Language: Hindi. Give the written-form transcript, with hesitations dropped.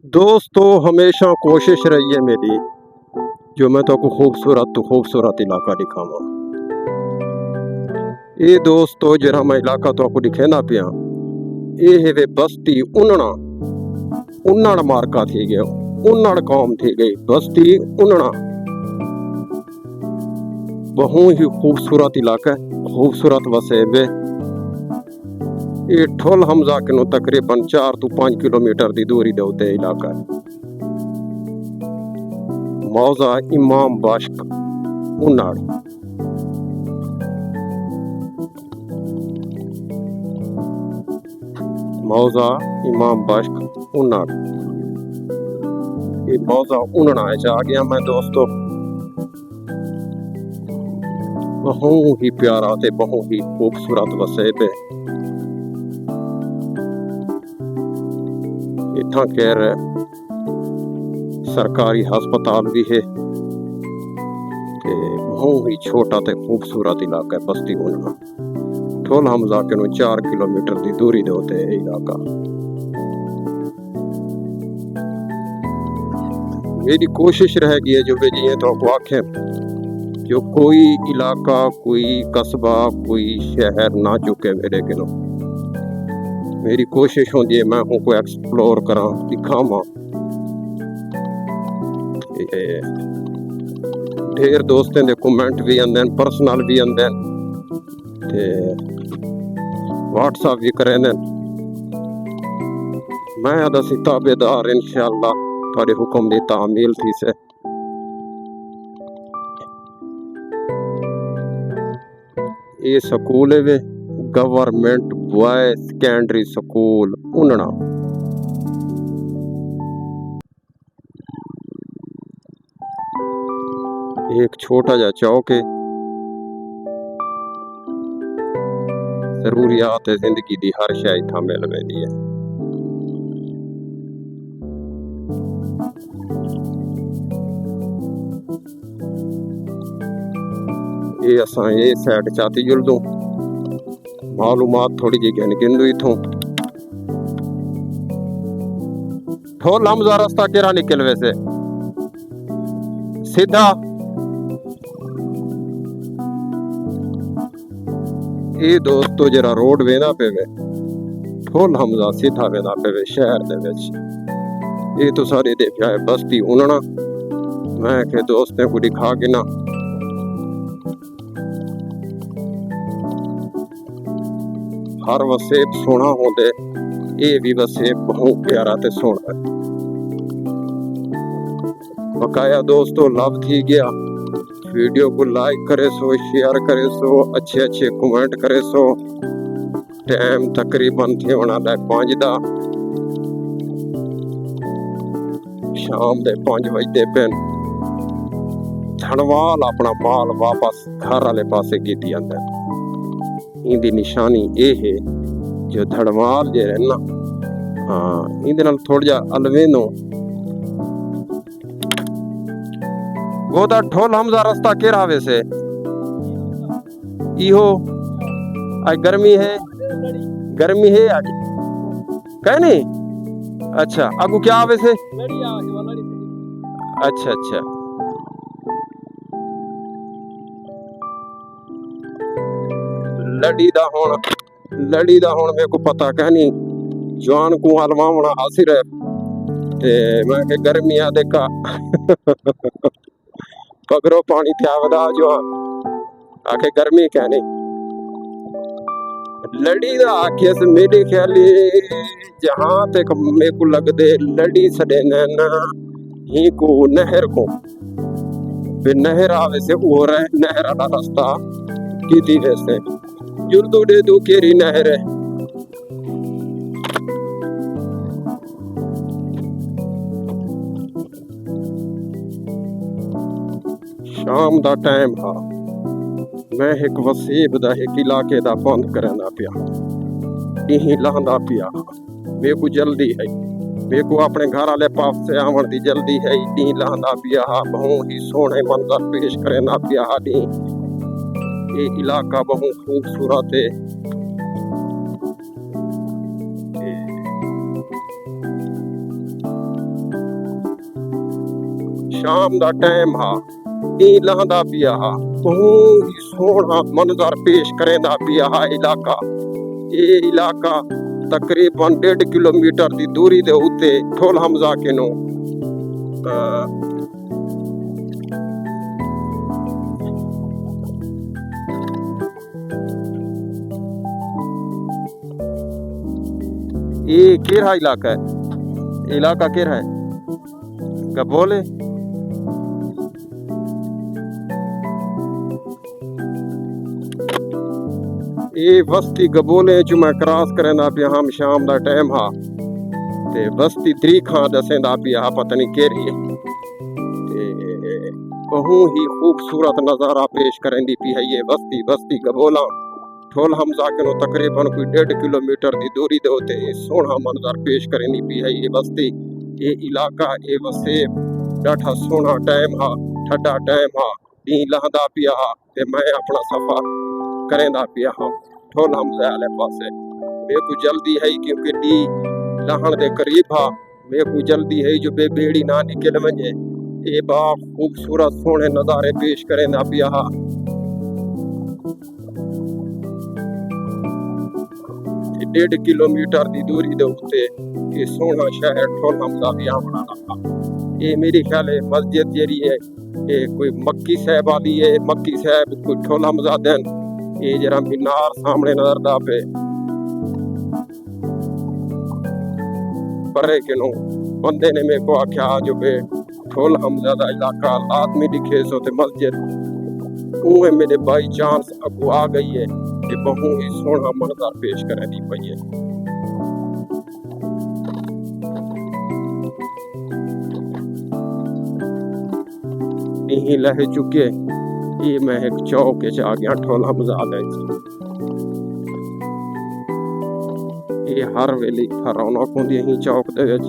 दोस्तों हमेशा कोशिश रही है मेरी जो मैं तो खूबसूरत इलाका दिखावा। ये दोस्तों जरा मैं इलाका तो आपको दिखे ना पिया ये है वे बस्ती उन्ना उन्नड़ मार्का थी गयो उन्नड़ कौम थी गई बस्ती उन्ना। बहु ही खूबसूरत इलाका है, खूबसूरत वसेबे। ये ठोल हमजा के नो तकरीबन 4 to 5 किलोमीटर की दूरी दे उते इलाका है। मौजा इमाम बाश्क उन्नाड़। मौजा इमाम बाश्क उन्नाड़। ये मौजा उन्ना है आ गया मैं दोस्तों। बहु ही प्यारा ते बहु ही खूबसूरत वसेबे। इतना खैर सरकारी अस्पताल भी है। बहुत ही छोटा ते खूबसूरत इलाका है बस्ती उन्ना। ठोल हमजा के नो 4 किलोमीटर की दूरी दे होते है इलाका। मेरी कोशिश रहेगी है जो जी तो आखे जो कोई इलाका कोई कस्बा कोई शहर ना चुके मेरे किलो। मेरी कोशिश होती है मैं को एक्सप्लोर करा दिखावा। ढेर दोस्तों के कमेंट भी आते पर्सनल भी आते व्हाट्सएप भी करें। मैं अदा ताबेदार इंशाअल्लाह थोड़े हुक्म की तामील थी से। ये स्कूल है वे गवर्नमेंट बॉय सेकेंडरी स्कूल उन्ना। एक छोटा जा चौक है। जरूरियात जिंदगी दी हर शय इत्थां मिल वेंदी है। ये असां ये साइड चाती जुलदू मालूमात थोड़ी जी गिनदू इथों। ठोल हमजा रास्ता केरा निकल वैसे सीधा ये दोस्तों जरा रोड वेंदा पे वे ठोल हमजा सीधा वेंदा पे वे शहर दे विच। ये तो सारे दे पिया है बस्ती उन्ना। मैं के दोस्तों को दिखा के ना हर वसेब सोना होंदे ये भी वसेब बहुत प्यारा ते सोना है। बकाया दोस्तों लव थी गया वीडियो को लाइक करे सो शेयर करे सो अच्छे कमेंट करे सो। टाइम तकरीबन थे होना 5 दा शाम दे 5 बजते पेन। धनवाल अपना माल वापस घर वाले पासे कीती जांदा। इंदी निशानी ये है जो धड़माल जे है ना हाँ इंदे नाल थोड़ा जा अलवेनो गोदा ठोल हमजा रास्ता केरा वैसे इहो आज गर्मी है आज कहनी। अच्छा अगू क्या वैसे अच्छा लड़ी दा हुण मेरे को पता कहनी जवान को हलवावना हासिर है ते मैं के गर्मी आ देखा पगरो पानी त्यावदा जवान आखे गर्मी कहनी लड़ी दा आखे से मेरे ख्याल जहां तक मेरे को लगदे लड़ी सडे न ही को नहर को बे नहर आवे से हो रहा है नहर वाला रास्ता कीती वैसे जुर्दू दे दो केरी नहर है। शाम दा टाइम हा मैं एक वसीब दा एक इलाके दा बंद करना पिया यही लांदा पिया। मेरे को जल्दी है मेरे को अपने घर वाले पास से आवन दी जल्दी है डी लांदा पिया। बहुत ही सोहने मंजर पेश करना पिया डी। ये इलाका बहुत खूबसूरत है। शाम दा टाइम हा ई लहंदा पिया हा बहुत ही सोहना मंजर पेश करेंदा पिया हा इलाका ये इलाका तकरीबन 1.5 किलोमीटर की दूरी दे उत्ते ठोल हमजा के नो ये केरा इलाका है इलाका केरा है गबोले ये बस्ती गबोले जो मैं क्रॉस करेंदा पिया हम शाम दा टाइम हा ते बस्ती तरीखा दसेंदा पिया हा पता नहीं केरी है ते बहुत ही खूबसूरत नज़ारा पेश करेंदी पी है ये बस्ती गबोला ठोल हमजा के नो तकरीबन कोई 1.5 किलोमीटर की दूरी दे होते सोहना मंजर पेश करेंदी पी है ये बस्ती ये इलाका ये वसेब डाठा सोहना टाइम हा ठंडा टाइम हा डी लहंदा पिया हा ते मैं अपना सफर करेंदा पिया हा ठोल हमजा वाले पासे मेरे को जल्दी है क्योंकि डी लहण दे करीब हा मेरे को जल्दी है जो बेबेड़ी ना निकल वने ये बा खूबसूरत सोहने नज़ारे पेश करेंदा पिया हा 1.5 किलोमीटर की दूरी दे उत्ते ये सोहना शहर ठोल हमजा भी बनाना था ये मेरे ख्याल है मस्जिद जेरी है ये कोई मक्की साहब वाली है मक्की साहब कोई ठोल हमजा देन ये जरा मीनार सामने नजर दा पे परे के नो बंदे ने मेरे को आख्या जो बे ठोल हमजा दा इलाका आदमी दिखे सो ते मस्जिद उहे मेरे बाई चांस अगू आ गई है कि बहुत ही सोहना मंजर पेश करे दी पई है नहीं लह चुके ये मैं एक चौक के आ गया ठोल हमजा दे ये हर वेली रौनक होंदी ही चौक दे विच